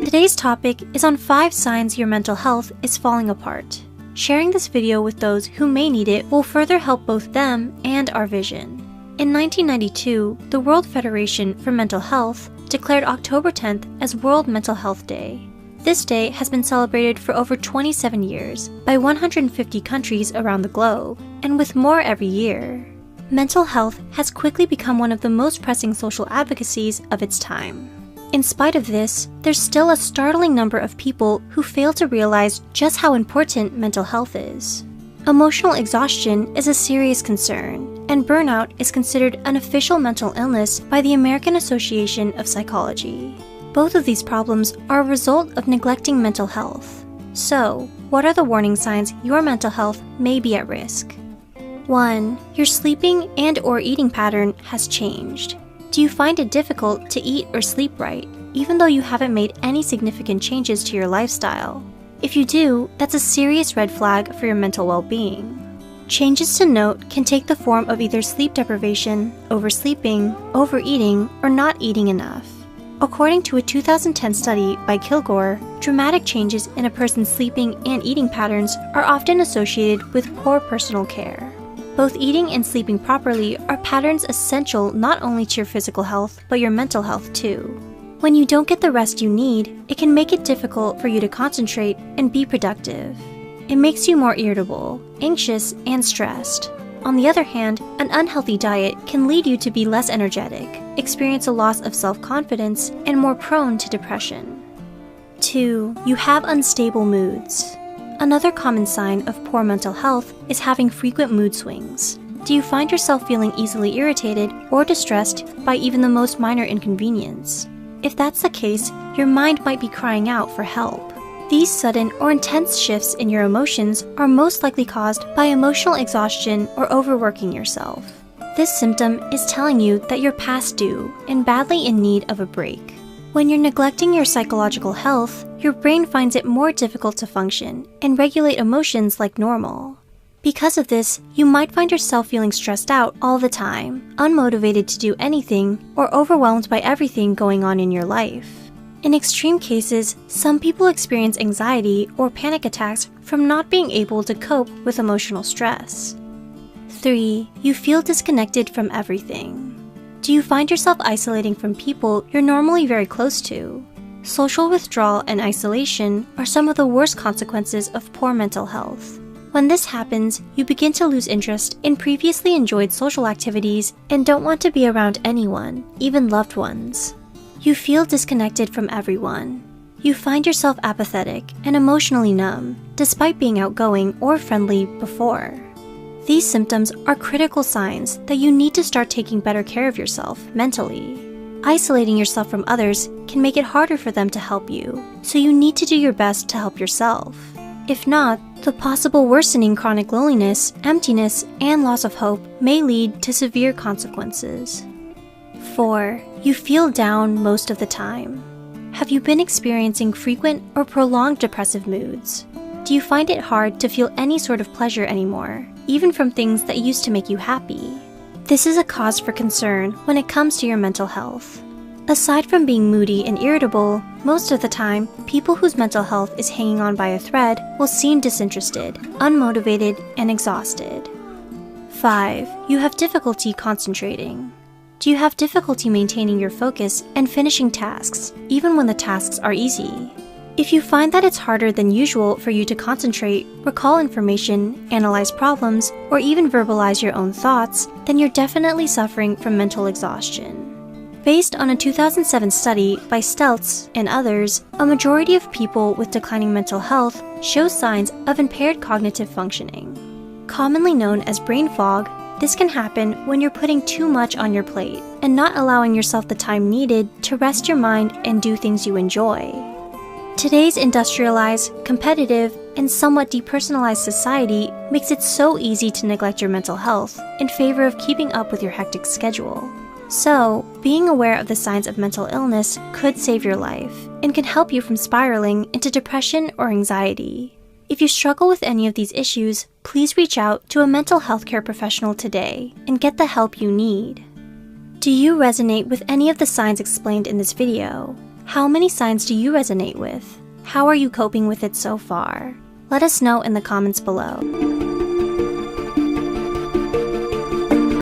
Today's topic is on 5 signs your mental health is falling apart. Sharing this video with those who may need it will further help both them and our vision. In 1992, the World Federation for Mental Health declared October 10th as World Mental Health Day. This day has been celebrated for over 27 years by 150 countries around the globe, and with more every year. Mental health has quickly become one of the most pressing social advocacies of its time. In spite of this, there's still a startling number of people who fail to realize just how important mental health is. Emotional exhaustion is a serious concern, and burnout is considered an official mental illness by the American Association of Psychology. Both of these problems are a result of neglecting mental health. So, what are the warning signs your mental health may be at risk? 1. Your sleeping and/or eating pattern has changed. Do you find it difficult to eat or sleep right, even though you haven't made any significant changes to your lifestyle? If you do, that's a serious red flag for your mental well-being. Changes to note can take the form of either sleep deprivation, oversleeping, overeating, or not eating enough. According to a 2010 study by Kilgore, dramatic changes in a person's sleeping and eating patterns are often associated with poor personal care. Both eating and sleeping properly are patterns essential not only to your physical health, but your mental health too. When you don't get the rest you need, it can make it difficult for you to concentrate and be productive. It makes you more irritable, anxious, and stressed. On the other hand, an unhealthy diet can lead you to be less energetic, experience a loss of self-confidence, and more prone to depression. 2. You have unstable moods. Another common sign of poor mental health is having frequent mood swings. Do you find yourself feeling easily irritated or distressed by even the most minor inconvenience? If that's the case, your mind might be crying out for help. These sudden or intense shifts in your emotions are most likely caused by emotional exhaustion or overworking yourself. This symptom is telling you that you're past due and badly in need of a break. When you're neglecting your psychological health, your brain finds it more difficult to function and regulate emotions like normal. Because of this, you might find yourself feeling stressed out all the time, unmotivated to do anything, or overwhelmed by everything going on in your life. In extreme cases, some people experience anxiety or panic attacks from not being able to cope with emotional stress. 3. You feel disconnected from everything. Do you find yourself isolating from people you're normally very close to? Social withdrawal and isolation are some of the worst consequences of poor mental health. When this happens, you begin to lose interest in previously enjoyed social activities and don't want to be around anyone, even loved ones. You feel disconnected from everyone. You find yourself apathetic and emotionally numb, despite being outgoing or friendly before. These symptoms are critical signs that you need to start taking better care of yourself mentally. Isolating yourself from others can make it harder for them to help you, so you need to do your best to help yourself. If not, the possible worsening chronic loneliness, emptiness, and loss of hope may lead to severe consequences. 4. You feel down most of the time. Have you been experiencing frequent or prolonged depressive moods? Do you find it hard to feel any sort of pleasure anymore, even from things that used to make you happy? This is a cause for concern when it comes to your mental health. Aside from being moody and irritable, most of the time, people whose mental health is hanging on by a thread will seem disinterested, unmotivated, and exhausted. 5. You have difficulty concentrating. Do you have difficulty maintaining your focus and finishing tasks, even when the tasks are easy? If you find that it's harder than usual for you to concentrate, recall information, analyze problems, or even verbalize your own thoughts, then you're definitely suffering from mental exhaustion. Based on a 2007 study by Steltz and others, a majority of people with declining mental health show signs of impaired cognitive functioning. Commonly known as brain fog, this can happen when you're putting too much on your plate and not allowing yourself the time needed to rest your mind and do things you enjoy. Today's industrialized, competitive, and somewhat depersonalized society makes it so easy to neglect your mental health in favor of keeping up with your hectic schedule. So, being aware of the signs of mental illness could save your life and can help you from spiraling into depression or anxiety. If you struggle with any of these issues, please reach out to a mental health care professional today and get the help you need. Do you resonate with any of the signs explained in this video? How many signs do you resonate with? How are you coping with it so far? Let us know in the comments below.